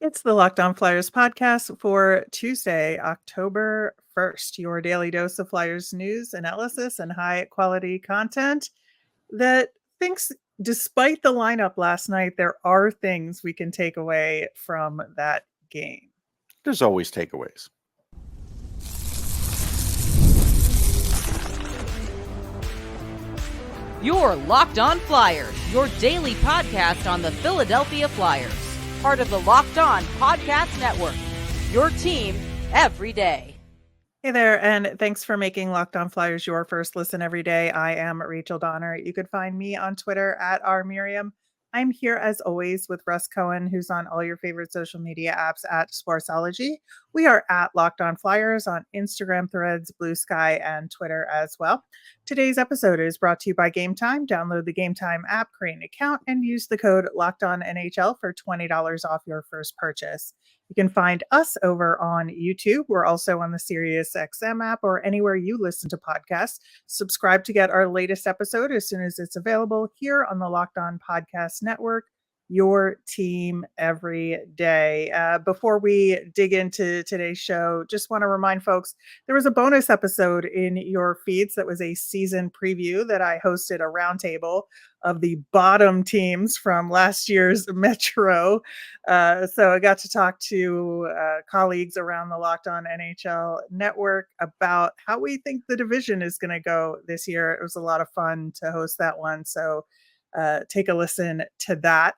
It's the Locked On Flyers podcast for Tuesday, October 1st. Your daily dose of Flyers news, analysis, and high quality content that thinks, despite the lineup last night, there are things we can take away from that game. There's always takeaways. You're Locked On Flyers, your daily podcast on the Philadelphia Flyers. Part of the Locked On Podcast Network, your team every day. Hey there, and thanks for making Locked On Flyers your first listen every day. I am Rachel Donner. You could find me on Twitter at rmiriam. I'm here as always with Russ Cohen, who's on all your favorite social media apps at Sportsology. We are at Locked On Flyers on Instagram, Threads, Blue Sky, and Twitter as well. Today's episode is brought to you by Gametime. Download the Gametime app, create an account, and use the code LOCKEDONNHL for $20 off your first purchase. You can find us over on YouTube. We're also on the SiriusXM app or anywhere you listen to podcasts. Subscribe to get our latest episode as soon as it's available here on the Locked On Podcast Network, your team every day. Before we dig into today's show, just want to remind folks, there was a bonus episode in your feeds that was a season preview that I hosted a roundtable of the bottom teams from last year's Metro. So I got to talk to colleagues around the Locked On NHL network about how we think the division is going to go this year. It was a lot of fun to host that one. So take a listen to that.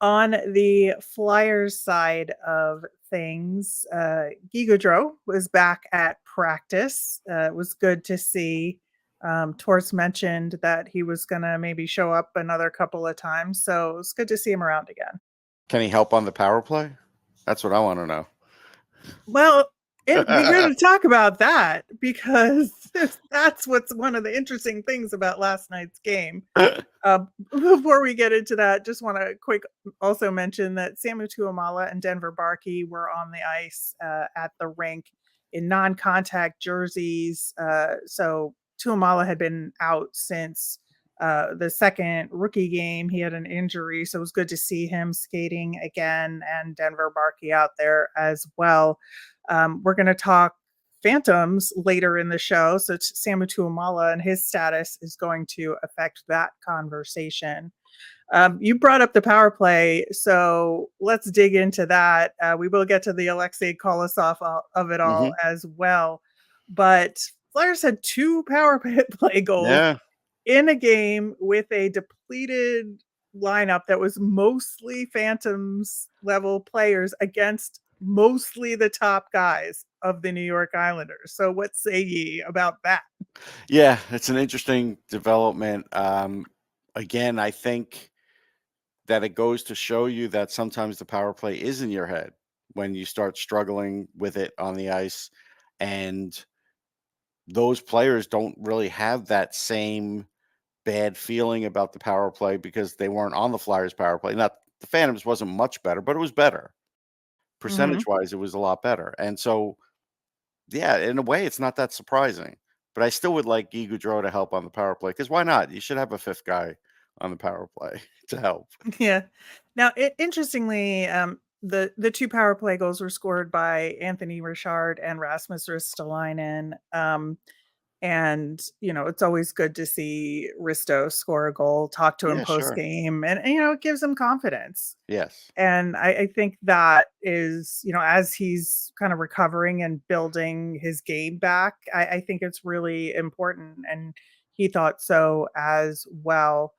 On the Flyers side of things, Guy Gaudreau was back at practice. It was good to see. Torts mentioned that he was going to maybe show up another couple of times. So it's good to see him around again. Can he help on the power play? That's what I want to know. Well, we're going to talk about that because that's what's one of the interesting things about last night's game. Before we get into that, just want to quick also mention that Samu Tuomaala and Denver Barkey were on the ice at the rink in non-contact jerseys. So Tuomaala had been out since the second rookie game. He had an injury, so it was good to see him skating again, and Denver Barkey out there as well. We're going to talk Phantoms later in the show, so Samu Tuomaala and his status is going to affect that conversation. You brought up the power play, so let's dig into that. We will get to the Aleksei Kolosov of it all as well, but Flyers had 2 power play goals in a game with a depleted lineup that was mostly Phantoms level players against mostly the top guys of the New York Islanders. So what say ye about that? Yeah, it's an interesting development. Again, I think that it goes to show you that sometimes the power play is in your head when you start struggling with it on the ice, and those players don't really have that same bad feeling about the power play because they weren't on the Flyers power play. Not the Phantoms wasn't much better, but it was better. Percentage-wise, it was a lot better. And so, yeah, in a way, it's not that surprising. But I still would like Guy Gaudreau to help on the power play because why not? You should have a 5th guy on the power play to help. Yeah. Now, interestingly, the 2 power play goals were scored by Anthony Richard and Rasmus Ristolainen. And, it's always good to see Risto score a goal, talk to him post game, and, it gives him confidence. Yes. And I think that is, as he's kind of recovering and building his game back, I think it's really important. And he thought so as well.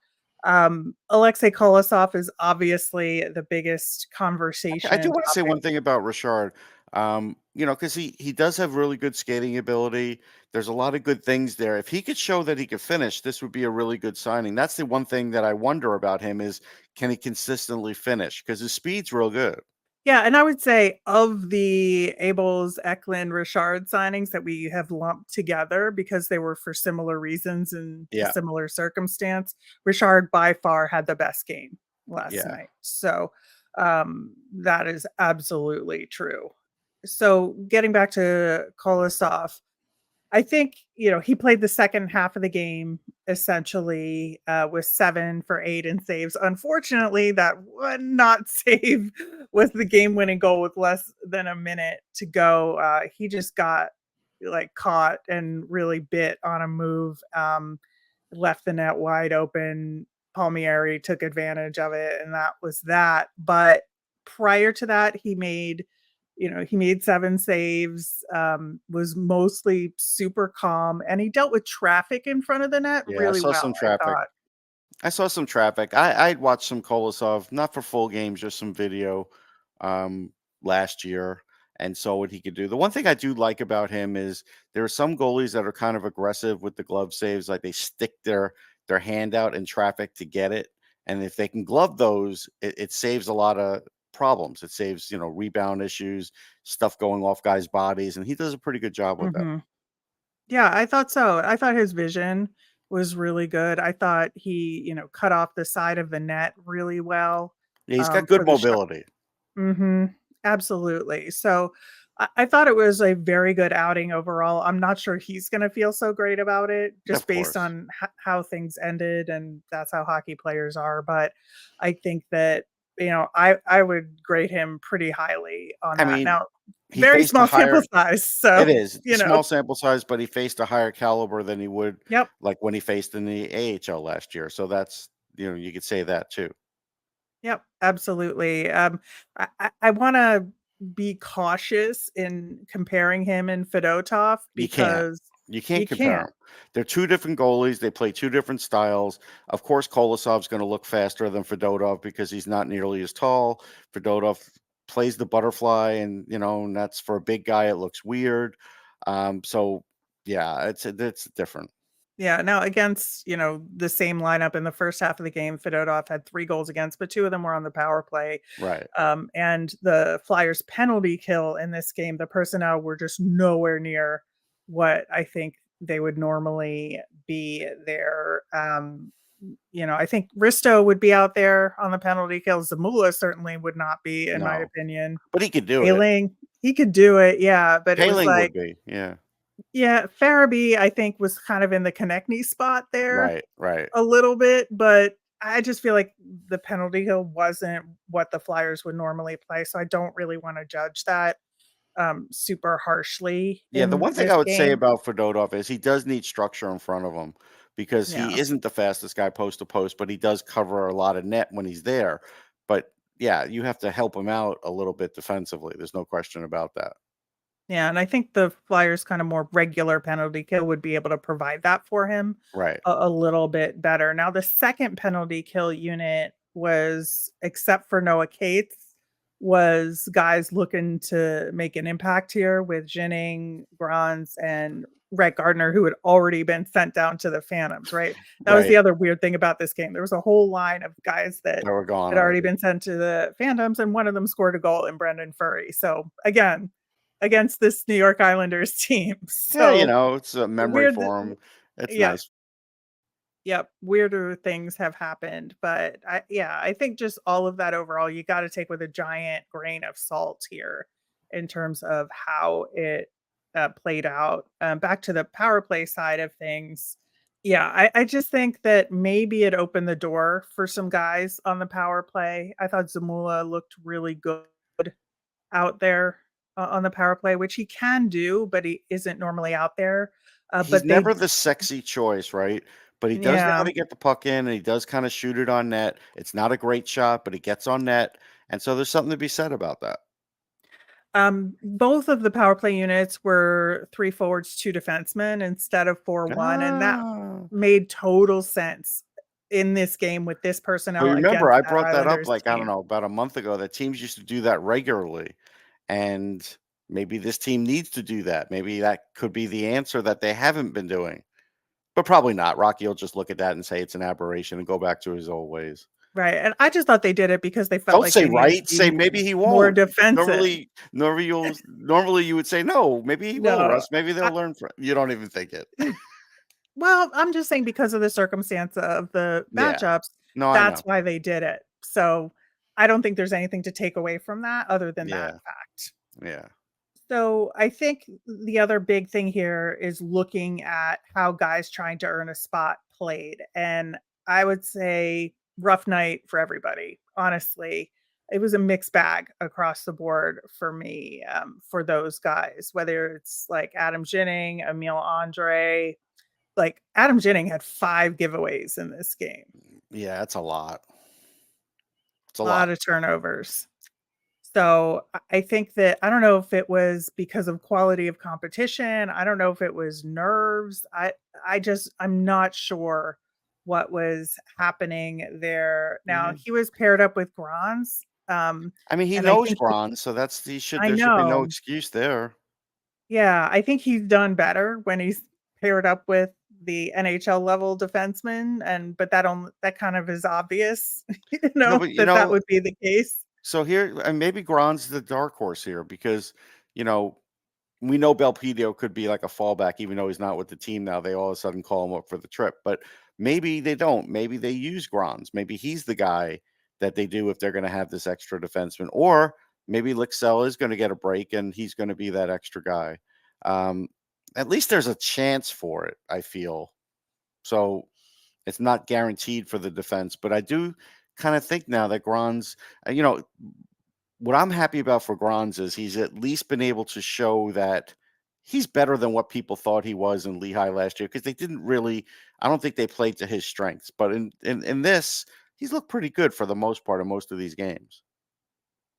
Aleksei Kolosov is obviously the biggest conversation. I do want to say one thing about Richard. Because he does have really good skating ability. There's a lot of good things there. If he could show that he could finish, this would be a really good signing. That's the one thing that I wonder about him is, can he consistently finish? Because his speed's real good. Yeah, and I would say of the Abels, Eklund, Richard signings that we have lumped together because they were for similar reasons and similar circumstance, Richard by far had the best game last night. So that is absolutely true. So getting back to Kolosov, I think, he played the second half of the game essentially with 7 for 8 in saves. Unfortunately, that one not save was the game winning goal with less than a minute to go. He just got like caught and really bit on a move, left the net wide open. Palmieri took advantage of it, and that was that. But prior to that, he made 7 saves, was mostly super calm, and he dealt with traffic in front of the net Yeah, I really saw well, some I traffic. thought. I'd watched some Kolosov, not for full games, just some video um, last year, and saw what he could do. The one thing I do like about him is there are some goalies that are kind of aggressive with the glove saves, like they stick their hand out in traffic to get it, and if they can glove those, it saves a lot of problems. It saves rebound issues, stuff going off guys' bodies, and he does a pretty good job with that. Mhm. Yeah, I thought so. I thought his vision was really good. I thought he, cut off the side of the net really well, Yeah, he's got for good the shot. mobility, Absolutely. So I thought it was a very good outing overall. I'm not sure he's going to feel so great about it of just based course. on how things ended, and that's how hockey players are. But I think that, I would grade him pretty highly on I that. mean, Now, he very faced a small sample higher size. It So, is. It's a small sample size, but he faced a higher caliber than he would yep. like when he faced in the AHL last year. So that's you could say that too. Yep, absolutely. I wanna be cautious in comparing him and Fedotov You can't. because You can't you compare can't. them. They're two different goalies. They play two different styles. Of course, Kolosov's going to look faster than Fedotov because he's not nearly as tall. Fedotov plays the butterfly, and that's for a big guy. It looks weird. So yeah, it's different. Yeah, now against, the same lineup in the first half of the game, Fedotov had 3 goals against, but 2 of them were on the power play. Right. And the Flyers' penalty kill in this game, the personnel were just nowhere near what I think they would normally be there. I think Risto would be out there on the penalty kill. Zamula certainly would not be, in my No, opinion. but he could do it. Ailing, he could do it, yeah, but it was Paling would like, be. Yeah. yeah, Farabee, I think, was kind of in the Konechny spot there Right. Right. a little bit, but I just feel like the penalty kill wasn't what the Flyers would normally play, so I don't really wanna judge that, super harshly Yeah, the in one thing this I would say game. about Fedotov is he does need structure in front of him because he Yeah. isn't the fastest guy post to post, but he does cover a lot of net when he's there. But yeah, you have to help him out a little bit defensively. There's no question about that. Yeah, and I think the Flyers' kind of more regular penalty kill would be able to provide that for him Right. a little bit better. Now, the second penalty kill unit was, except for Noah Cates, was guys looking to make an impact here with Jennings, Grans, and Rhett Gardner, who had already been sent down to the Phantoms, right? That was the Right. other weird thing about this game. There was a whole line of guys that They were gone had already already. been sent to the Phantoms, and one of them scored a goal in Brendan Furry. So, again, against this New York Islanders team. Yeah, So it's a memory weird th for him. It's yeah, nice. yep, weirder things have happened, but I think just all of that overall, you gotta take with a giant grain of salt here in terms of how it, played out. Back to the power play side of things, yeah, I just think that maybe it opened the door for some guys on the power play. I thought Zamula looked really good out there on the power play, which he can do, but he isn't normally out there. He's But they, never the sexy choice, right? But he does know how yeah, to get the puck in, and he does kind of shoot it on net. It's not a great shot, but he gets on net. And so there's something to be said about that. both of the power play units were 3 forwards, 2 defensemen instead of 4-1, and that Ah. made total sense in this game with this Well, personnel you remember against I that brought that up, Islanders like, I don't team. know, about a month ago that teams used to do that regularly, and maybe this team needs to do that. Maybe that could be the answer that they haven't been doing, but probably not. Rocky will just look at that and say it's an aberration and go back to his old ways. Right, and I just thought they did it because they felt Don't like say they needed to right, be say maybe he more won't. defensive. Normally you would say, "No, maybe he will, No, Russ. Maybe they'll I learn from." You don't even think it. well, I'm just saying because of the circumstance of the Yeah. matchups, No, I that's know. why they did it. So, I don't think there's anything to take away from that other than that Yeah, fact. yeah. So I think the other big thing here is looking at how guys trying to earn a spot played. And I would say rough night for everybody. Honestly, it was a mixed bag across the board for me, for those guys, whether it's like Adam Ginning, Emil Andrae. Like Adam Ginning had 5 giveaways in this game, Yeah, that's a lot. It's a a lot lot. of turnovers. So I think that I don't know if it was because of quality of competition. I don't know if it was nerves. I'm not sure what was happening there. Now Yeah. he was paired up with Gronz. I mean, he And I knows think Braun, so I there should be no know. excuse there. Yeah, I think he's done better when he's paired up with the NHL level defenseman. But that kind of is obvious, No, but that would be the case. so here, and maybe Gron's the dark horse here because, you know, we know Belpedio could be like a fallback, even though he's not with the team now. They all of a sudden call him up for the trip, but maybe they don't. Maybe they use Grons. Maybe he's the guy that they do if they're going to have this extra defenseman, or maybe Lycksell is going to get a break and he's going to be that extra guy. Um, at least there's a chance for it, I feel. So it's not guaranteed for the defense, but I do kind of think now that Grons, what I'm happy about for Grons is he's at least been able to show that he's better than what people thought he was in Lehigh last year because they didn't really. I don't think they played to his strengths, but in this, he's looked pretty good for the most part of most of these games.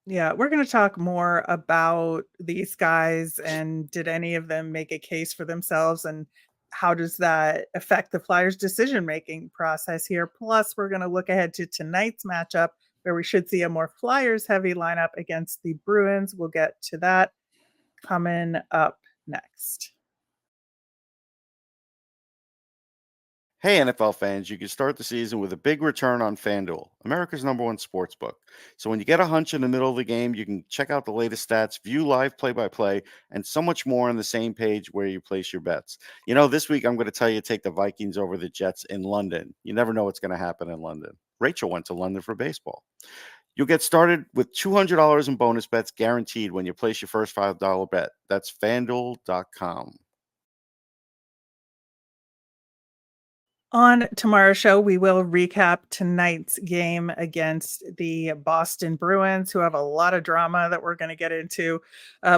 Yeah, we're going to talk more about these guys and did any of them make a case for themselves and how does that affect the Flyers' decision-making process here. Plus, we're going to look ahead to tonight's matchup where we should see a more Flyers heavy lineup against the Bruins. We'll get to that coming up next. Hey, NFL fans, you can start the season with a big return on FanDuel, America's #1 sports book. So when you get a hunch in the middle of the game, you can check out the latest stats, view live play-by-play, and so much more on the same page where you place your bets. This week I'm going to tell you to take the Vikings over the Jets in London. You never know what's going to happen in London. Rachel went to London for baseball. You'll get started with $200 in bonus bets guaranteed when you place your first $5 bet. That's FanDuel.com. On tomorrow's show, we will recap tonight's game against the Boston Bruins, who have a lot of drama that we're going to get into.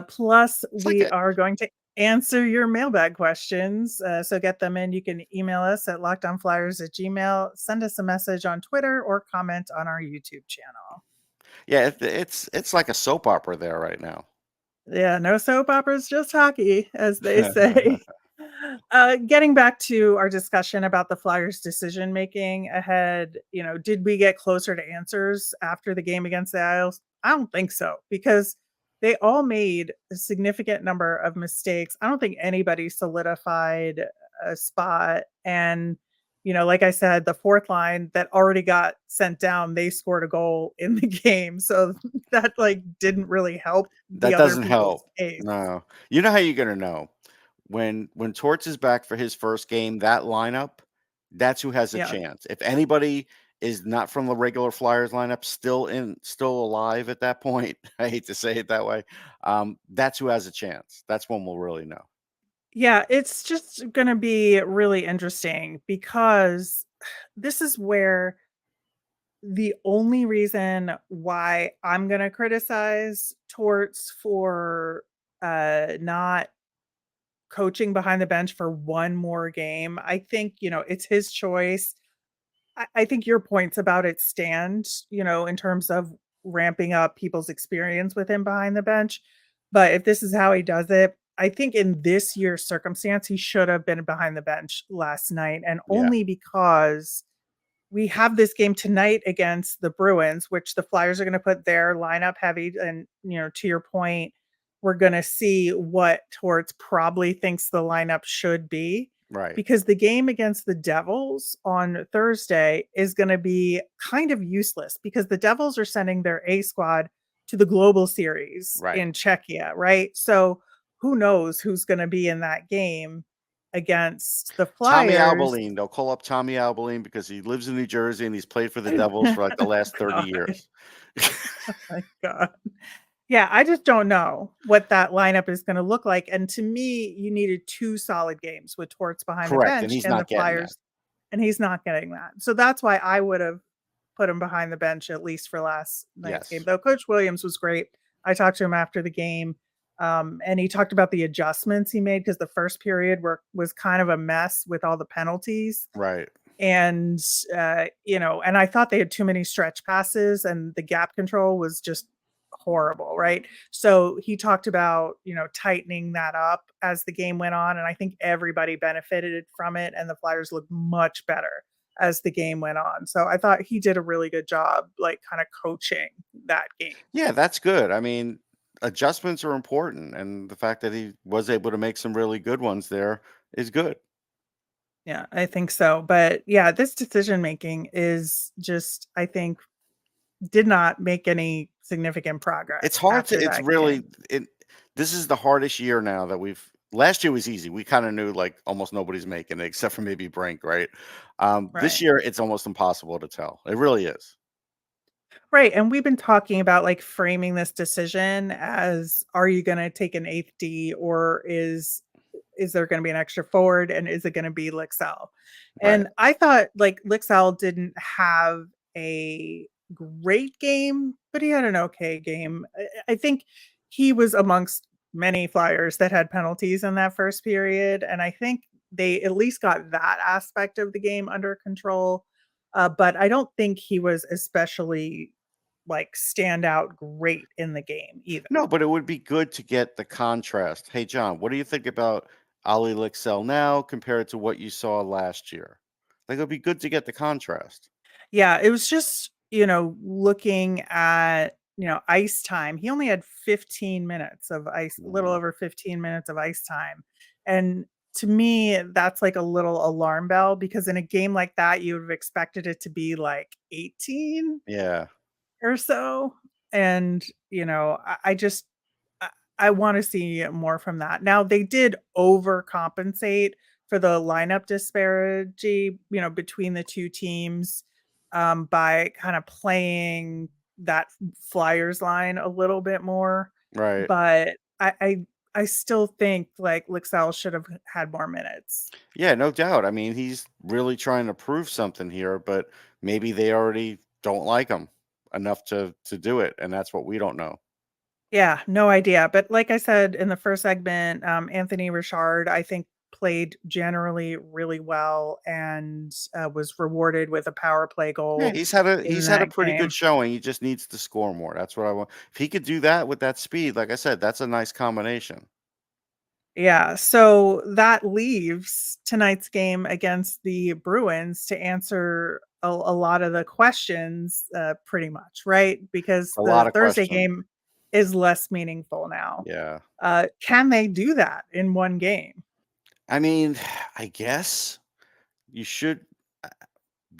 Plus, It's like we are going to answer your mailbag questions. So get them in. You can email us at lockedonflyers@gmail.com, send us a message on Twitter, or comment on our YouTube channel. Yeah, it's like a soap opera there right now. Yeah, no soap operas, just hockey, as they say. Getting back to our discussion about the Flyers' decision making ahead, did we get closer to answers after the game against the Isles? I don't think so because they all made a significant number of mistakes. I don't think anybody solidified a spot. And, like I said, the fourth line that already got sent down, they scored a goal in the game. So that didn't really help the That other doesn't people's help. case. No. You know how you're gonna know? When Torts is back for his first game, that lineup, that's who has a Yeah. chance. If anybody is not from the regular Flyers lineup, still alive at that point, I hate to say it that way, that's who has a chance. That's when we'll really know. Yeah, it's just gonna be really interesting because this is where the only reason why I'm gonna criticize Torts for not coaching behind the bench for one more game. I think, it's his choice. I think your points about it stand, in terms of ramping up people's experience with him behind the bench. But if this is how he does it, I think in this year's circumstance, he should have been behind the bench last night. And Yeah, only because we have this game tonight against the Bruins, which the Flyers are going to put their lineup heavy. And, to your point, we're going to see what Torts probably thinks the lineup should be right, because the game against the Devils on Thursday is going to be kind of useless because the Devils are sending their A squad to the Global Series right. in Czechia, right? So who knows who's going to be in that game against the Tommy Flyers. Alberline. They'll call up Tommy Alberline because he lives in New Jersey and he's played for the Devils for like the last 30 God. years. Oh my God. Yeah, I just don't know what that lineup is going to look like. And to me, you needed 2 solid games with Torts behind the Correct, and bench he's and the not getting that. Flyers, and he's not getting that. So that's why I would have put him behind the bench at least for last night's game. Yes. Though Coach Williams was great. I talked to him after the game, and he talked about the adjustments he made because the first period was kind of a mess with all the penalties. Right. And and I thought they had too many stretch passes and the gap control was just horrible, right? So he talked about, tightening that up as the game went on, and I think everybody benefited from it, and the Flyers looked much better as the game went on. So I thought he did a really good job, like, kinda coaching that game. Yeah, that's good. I mean, adjustments are important, and the fact that he was able to make some really good ones there is good. Yeah, I think so, but, yeah, this decision making is just, I think, did not make any significant It's progress hard to after it's that game. really it this is the hardest year now that we've last year was easy. We kinda knew, like, almost nobody's making it except for maybe Brink, right? This Right. year, it's almost impossible to tell. It really is. Right, and we've been talking about, like, framing this decision as, are you gonna take an 8th D or is there gonna be an extra forward, and is it gonna be Lycksell? Right, And I thought, like, Lycksell didn't have a great game, but he had an okay game. I think he was amongst many Flyers that had penalties in that first period, and I think they at least got that aspect of the game under control, but I don't think he was especially, like, stand out great in the game either. no, but it would be good to get the contrast. Hey, John, what do you think about Ollie Lycksell now compared to what you saw last year? Like, it would be good to get the contrast. Yeah, it was just, looking at, ice time. He only had 15 minutes of ice, a little Mhm. over 15 minutes of ice time. And to me, that's like a little alarm bell because in a game like that, you would have expected it to be like 18 Yeah, or so. And, I just I, I want to see more from that. Now they did overcompensate for the lineup disparity, between the two teams, by kind of playing that Flyers line a little bit more. right. But I still think like Lycksell should have had more minutes. Yeah, no doubt. I mean, he's really trying to prove something here, but maybe they already don't like him enough to do it, and that's what we don't know. Yeah, no idea. But like I said in the first segment, Anthony Richard, I think, played generally really well and was rewarded with a power play Yeah, goal in he's had a that pretty good game. showing. He just needs to score more. That's what I want. If he could do that with that speed, like I said, that's a nice combination. Yeah, so that leaves tonight's game against the Bruins to answer a lot of the questions, pretty much, right? Because A the lot of Thursday questions. game is less meaningful now. Yeah. Can they do that in one game? I mean, I guess you should.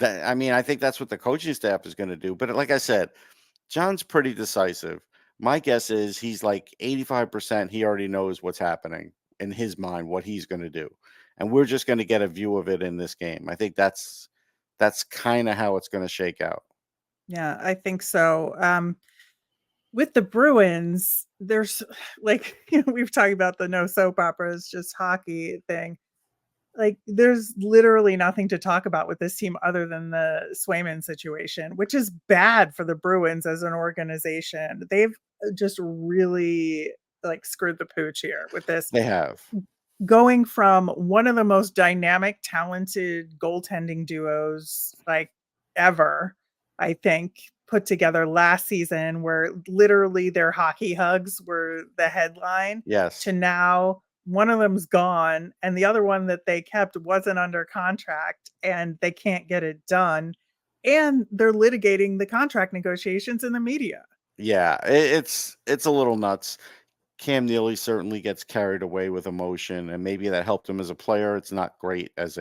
I mean, I think that's what the coaching staff is going to do. But like I said, John's pretty decisive. My guess is he's like 85%. He already knows what's happening in his mind, what he's going to do. And we're just going to get a view of it in this game. I think that's kind of how it's going to shake out. Yeah, I think so. With the Bruins, there's like, we've talked about the no soap operas, just hockey thing. Like, there's literally nothing to talk about with this team other than the Swayman situation, which is bad for the Bruins as an organization. They've just really, like, screwed the pooch here with this, They have. going from one of the most dynamic, talented goaltending duos, like, ever, I think, put together last season, where literally their hockey hugs were the headline, to Yes. now one of them's gone and the other one that they kept wasn't under contract and they can't get it done, and they're litigating the contract negotiations in the media. Yeah. It's a little nuts. Cam Neely certainly gets carried away with emotion, and maybe that helped him as a player. It's not great as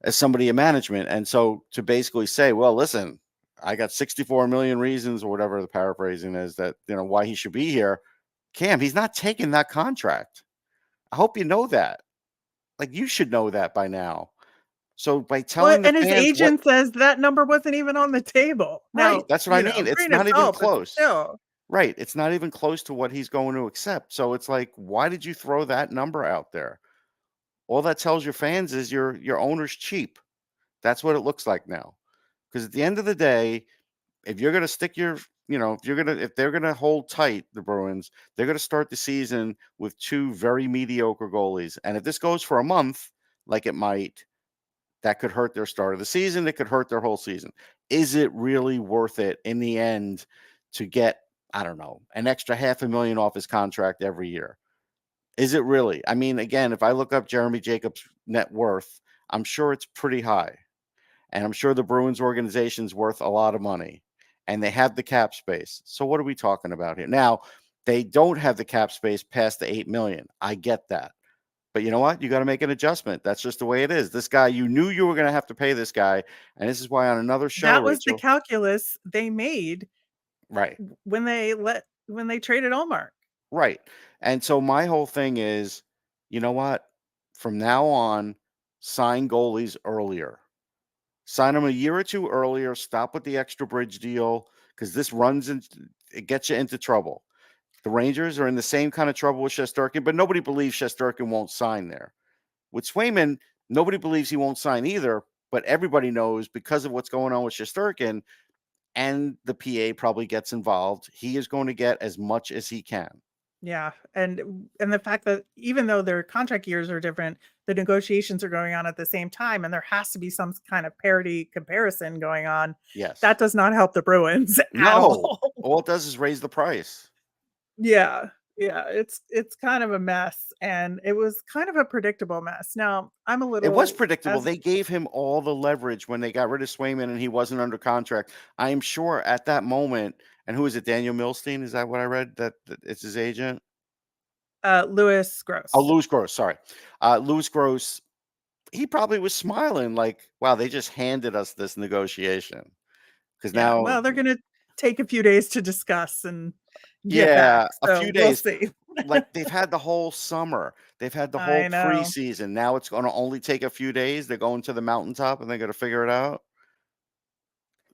somebody in management. And so to basically say, well, listen, I got 64 million reasons or whatever the paraphrasing is that why he should be here. Cam, he's not taking that contract. I hope you know that. Like you should know that by now. So by What? telling the And his fans what agent says that number wasn't even on the table. right, Now, that's what I mean. It's grain of not even salt, but close. still. Right. It's not even close to what he's going to accept. So it's like, why did you throw that number out there? All that tells your fans is your owner's cheap. That's what it looks like now. Because at the end of the day, if you're going to stick your, if they're going to hold tight, the Bruins, they're going to start the season with two very mediocre goalies. And if this goes for a month, like it might, that could hurt their start of the season. It could hurt their whole season. Is it really worth it in the end to get, I don't know, an extra $500,000 off his contract every year? Is it really? I mean, again, if I look up Jeremy Jacobs' net worth, I'm sure it's pretty high. And I'm sure the Bruins organization's worth a lot of money. And they have the cap space. So what are we talking about here? Now, they don't have the cap space past the $8 million. I get that. But you know what? You got to make an adjustment. That's just the way it is. This guy, you knew you were going to have to pay this guy. And this is why on another show, That was the Rachel, calculus they made right. when they traded Allmark. Right. And so my whole thing is, you know what? From now on, sign goalies earlier. Sign them a year or two earlier. Stop with the extra bridge deal because this it gets you into trouble. The Rangers are in the same kind of trouble with Shesterkin, but nobody believes Shesterkin won't sign there. With Swayman, nobody believes he won't sign either, but everybody knows because of what's going on with Shesterkin, and the PA probably gets involved, he is going to get as much as he can. Yeah, and the fact that even though their contract years are different, the negotiations are going on at the same time, and there has to be some kind of parity comparison going on. Yes. That does not help the Bruins at No. all. All it does is raise the price. Yeah, it's kind of a mess, and it was kind of a predictable mess. Now, I'm a It was little predictable. as They gave him all the leverage when they got rid of Swayman and he wasn't under contract. I am sure at that moment, and who is it? Daniel Milstein? Is that what I read? That it's his agent? Louis Gross. Oh, Louis Gross. Sorry. Louis Gross, he probably was smiling like, wow, they just handed us this negotiation. Because Yeah, now, well, they're gonna take a few days to discuss and get yeah, back, a so few we'll days. see. Like they've had the whole summer. They've had the whole I know. preseason. Now it's going to only take a few days. They're going to the mountaintop and they're going to figure it out.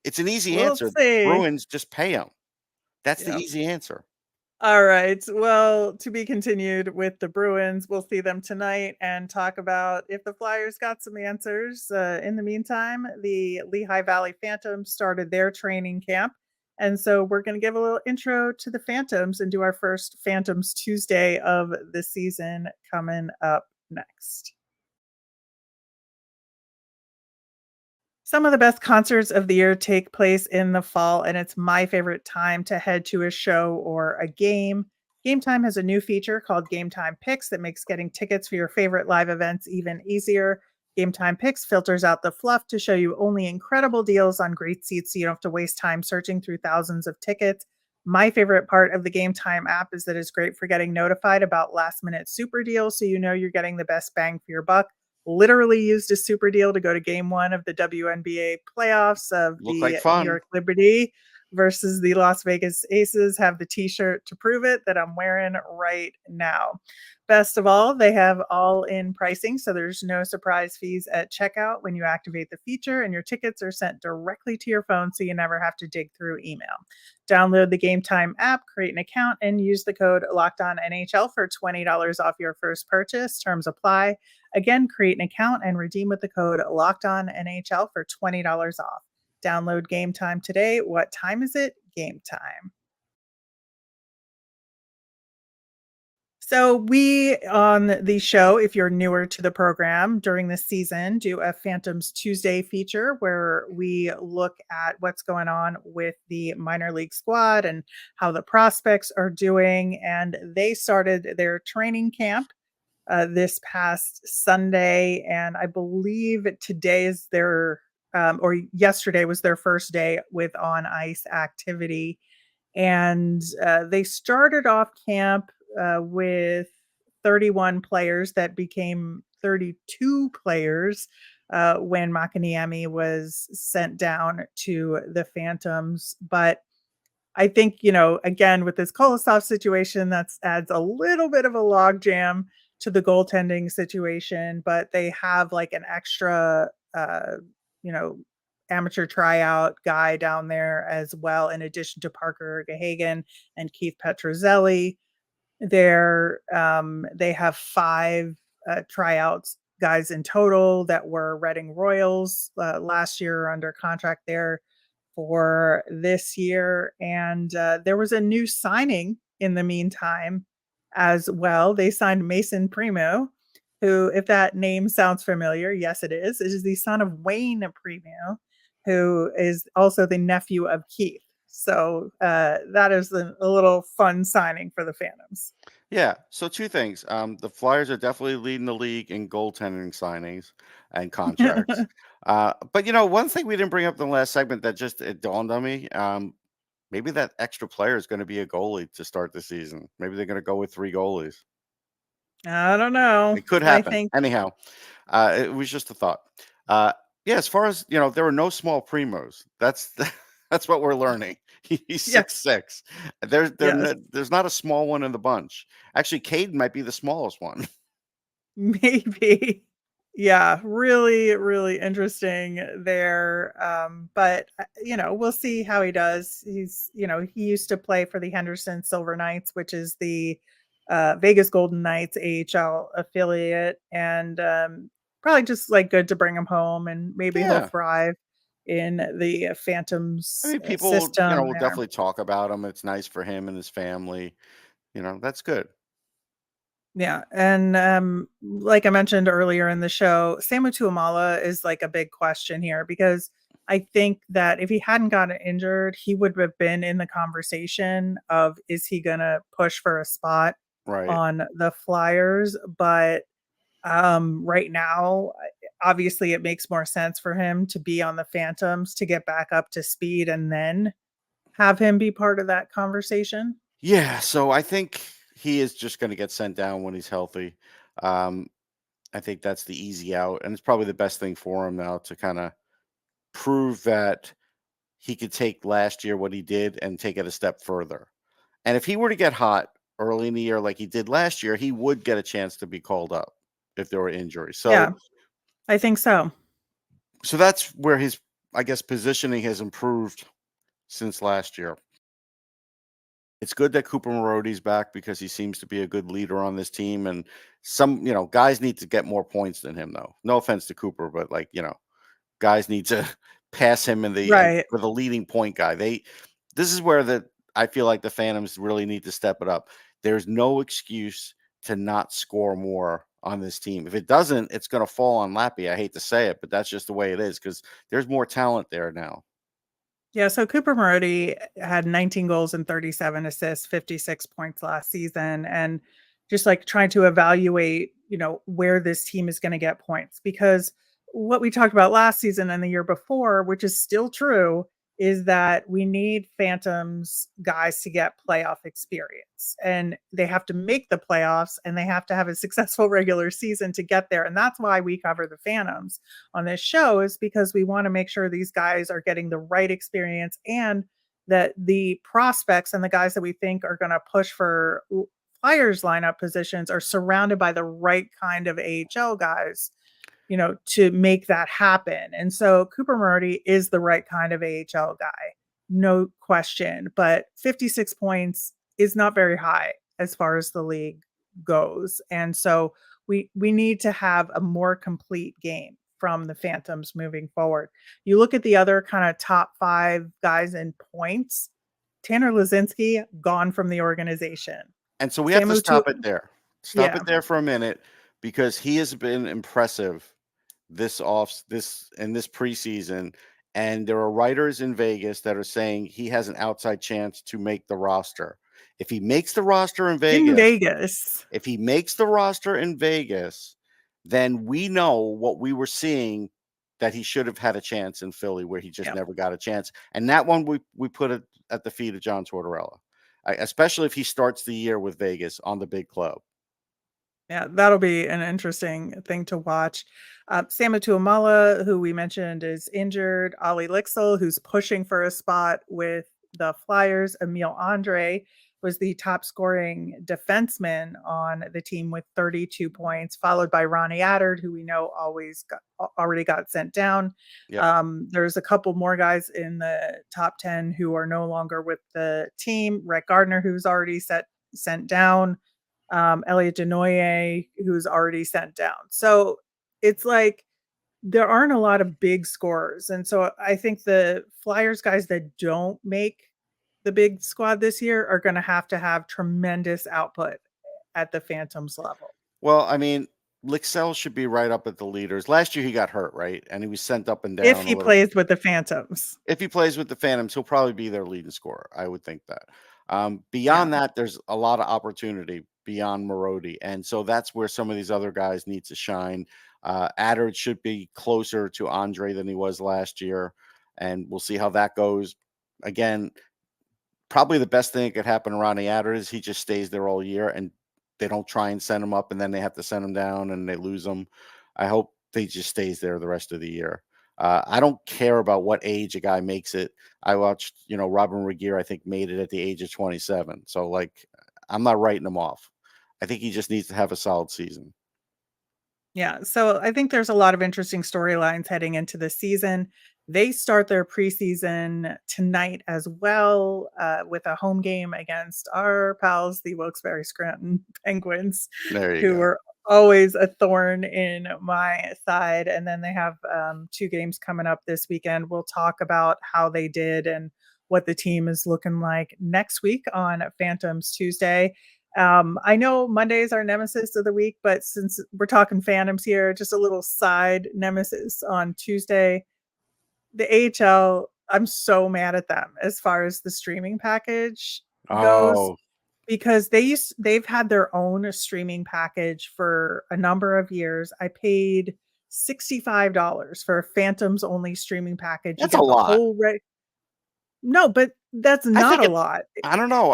It's an easy We'll answer. see. Bruins, just pay them. That's the Yeah. easy answer. All right. Well, to be continued with the Bruins. We'll see them tonight and talk about if the Flyers got some answers. In the meantime, the Lehigh Valley Phantoms started their training camp. And so we're going to give a little intro to the Phantoms and do our first Phantoms Tuesday of the season coming up next. Some of the best concerts of the year take place in the fall, and it's my favorite time to head to a show or a game. Gametime has a new feature called Gametime Picks that makes getting tickets for your favorite live events even easier. Gametime Picks filters out the fluff to show you only incredible deals on great seats so you don't have to waste time searching through thousands of tickets. My favorite part of the Gametime app is that it's great for getting notified about last minute super deals so you know you're getting the best bang for your buck. Literally used a super deal to go to game one of the WNBA playoffs of Look like the New fun. York Liberty versus the Las Vegas Aces. Have the t-shirt to prove it that I'm wearing right now. Best of all, they have all-in pricing, so there's no surprise fees at checkout when you activate the feature, and your tickets are sent directly to your phone so you never have to dig through email. Download the Gametime app, create an account, and use the code LOCKEDONNHL for $20 off your first purchase. Terms apply. Again, create an account and redeem with the code LOCKEDONNHL for $20 off. Download Gametime today. What time is it? Gametime. So we on the show, if you're newer to the program during this season, do a Phantoms Tuesday feature where we look at what's going on with the minor league squad and how the prospects are doing. And they started their training camp this past Sunday, and I believe today is their or yesterday was their first day with on ice activity. And they started off camp with 31 players that became 32 players when Makaniemi was sent down to the Phantoms. But I think, again, with this Kolosov situation, that adds a little bit of a logjam to the goaltending situation, but they have like an extra, you know, amateur tryout guy down there as well, in addition to Parker Gahagan and Keith Petruzzelli. They have 5 tryouts guys in total that were Reading Royals last year under contract there for this year. And there was a new signing in the meantime as well. They signed Mason Primo, who, if that name sounds familiar, yes, it is. It is the son of Wayne Primo, who is also the nephew of Keith. So that is a little fun signing for the Phantoms. Yeah. So 2 things. The Flyers are definitely leading the league in goaltending signings and contracts. But one thing we didn't bring up in the last segment that just it dawned on me. Maybe that extra player is going to be a goalie to start the season. Maybe they're going to go with 3 goalies. I don't know. It could I happen. think Anyhow, it was just a thought. Yeah, as far as there were no small primos. That's that's what we're learning. He's yes, 6'6". yes, There's not a small one in the bunch. Actually, Caden might be the smallest one. maybe. Yeah, really, really interesting there. But we'll see how he does. He used to play for the Henderson Silver Knights, which is the Vegas Golden Knights AHL affiliate, and probably just like good to bring him home, and maybe he'll Yeah. thrive in the I Phantoms mean, people, system will there. definitely talk about him. It's nice for him and his family. That's good. Yeah, and like I mentioned earlier in the show, Samu Tuamala is like a big question here, because I think that if he hadn't gotten injured, he would have been in the conversation of, is he going to push for a spot Right. on the Flyers? But right now, obviously it makes more sense for him to be on the Phantoms to get back up to speed and then have him be part of that conversation. Yeah. So I think he is just going to get sent down when he's healthy. Um, I think that's the easy out, and it's probably the best thing for him now to kind of prove that he could take last year what he did and take it a step further. And if he were to get hot early in the year like he did last year, he would get a chance to be called up if there were injuries. Yeah, So I think so. that's where his, I guess, positioning has improved since last year. It's good that Cooper Marodi's back because he seems to be a good leader on this team. And some, guys need to get more points than him, though. No offense to Cooper, but guys need to pass him Right. for the leading point guy. This is where I feel like the Phantoms really need to step it up. There's no excuse to not score more on this team. If it doesn't, it's going to fall on Lappy. I hate to say it, but that's just the way it is because there's more talent there now. Yeah, so Cooper Marody had 19 goals and 37 assists, 56 points last season, and just like trying to evaluate, where this team is going to get points, because what we talked about last season and the year before, which is still true, is that we need Phantoms guys to get playoff experience, and they have to make the playoffs, and they have to have a successful regular season to get there. And that's why we cover the Phantoms on this show, is because we want to make sure these guys are getting the right experience, and that the prospects and the guys that we think are going to push for Flyers lineup positions are surrounded by the right kind of AHL guys, to make that happen. And so Cooper Marody is the right kind of AHL guy, no question. But 56 points is not very high as far as the league goes. And so we need to have a more complete game from the Phantoms moving forward. You look at the other kind of top 5 guys in points. Tanner Lazinski gone from the organization. And so we have to stop it there. Stop Yeah. it there for a minute because he has been impressive this preseason, and there are writers in Vegas that are saying he has an outside chance to make the roster. If he makes the roster in Vegas, then we know what we were seeing, that he should have had a chance in Philly where he just never got a chance. And that one we put it at the feet of John Tortorella, especially if he starts the year with Vegas on the big club. Yeah, that'll be an interesting thing to watch. Samu Tuamala, who we mentioned, is injured. Olle Lycksell, who's pushing for a spot with the Flyers. Emil Andrae, was the top scoring defenseman on the team with 32 points, followed by Ronnie Attard, who we know already got sent down. Yep. There's a couple more guys in the top 10 who are no longer with the team. Rhett Gardner, who's already sent down. Elliot Denoye, who's already sent down. So it's like there aren't a lot of big scorers. And so I think the Flyers guys that don't make the big squad this year are going to have tremendous output at the Phantoms level. Well, I mean, Lycksell should be right up at the leaders. Last year he got hurt, right? And he was sent up and down. If he plays with the Phantoms. If he plays with the Phantoms, he'll probably be their leading scorer. I would think that. Beyond that, there's a lot of opportunity beyond Marody. And so that's where some of these other guys need to shine. Attard should be closer to Andrae than he was last year. And we'll see how that goes. Again, probably the best thing that could happen to Ronnie Attard is he just stays there all year and they don't try and send him up and then they have to send him down and they lose him. I hope they just stays there the rest of the year. I don't care about what age a guy makes it. I watched, Robin Regeer, I think, made it at the age of 27. So, I'm not writing him off. I think he just needs to have a solid season. Yeah. So I think there's a lot of interesting storylines heading into the season. They start their preseason tonight as well with a home game against our pals, the Wilkes-Barre Scranton Penguins, who are always a thorn in my side. And then they have 2 games coming up this weekend. We'll talk about how they did and what the team is looking like next week on Phantoms Tuesday. I know Monday is our nemesis of the week, but since we're talking Phantoms here, just a little side nemesis on Tuesday. The AHL, I'm so mad at them as far as the streaming package goes, because they've had their own streaming package for a number of years. I paid $65 for a Phantoms only streaming package. That's a lot. No, but that's not a lot. I don't know.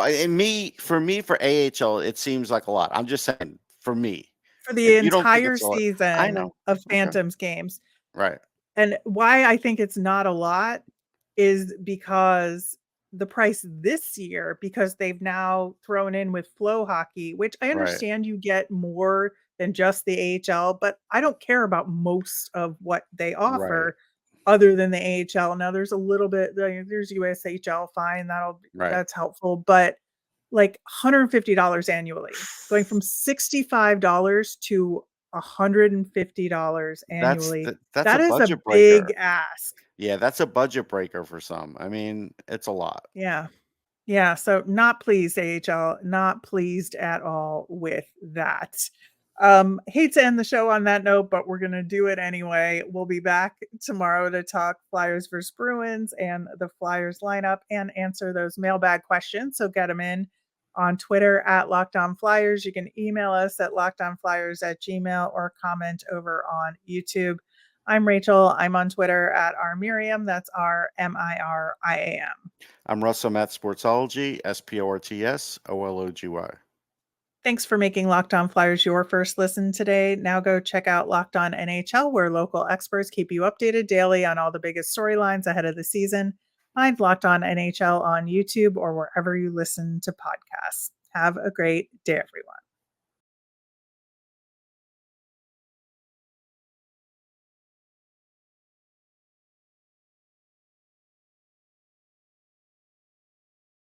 For AHL, it seems like a lot. I'm just saying, for me. For the entire season of Phantoms games. Right. And why I think it's not a lot is because the price this year, because they've now thrown in with Flow Hockey, which I understand you get more than just the AHL, but I don't care about most of what they offer other than the AHL. Now there's a little bit, there's USHL, fine, that's helpful, but like $150 annually, going from $65 to $150 annually. That is a big ask. Yeah, that's a budget breaker for some. I mean, it's a lot. Yeah. Yeah. So not pleased, AHL, not pleased at all with that. Hate to end the show on that note, but we're going to do it anyway. We'll be back tomorrow to talk Flyers versus Bruins and the Flyers lineup and answer those mailbag questions. So get them in on Twitter at LockedOnFlyers. You can email us at LockedOnFlyers@gmail.com or comment over on YouTube. I'm Rachel. I'm on Twitter at rmiriam. That's RMIRIAM. I'm Russ. I'm at Sportsology, SPORTSOLOGY. Thanks for making Locked On Flyers your first listen today. Now go check out Locked On NHL, where local experts keep you updated daily on all the biggest storylines ahead of the season. Find Locked On NHL on YouTube or wherever you listen to podcasts. Have a great day, everyone.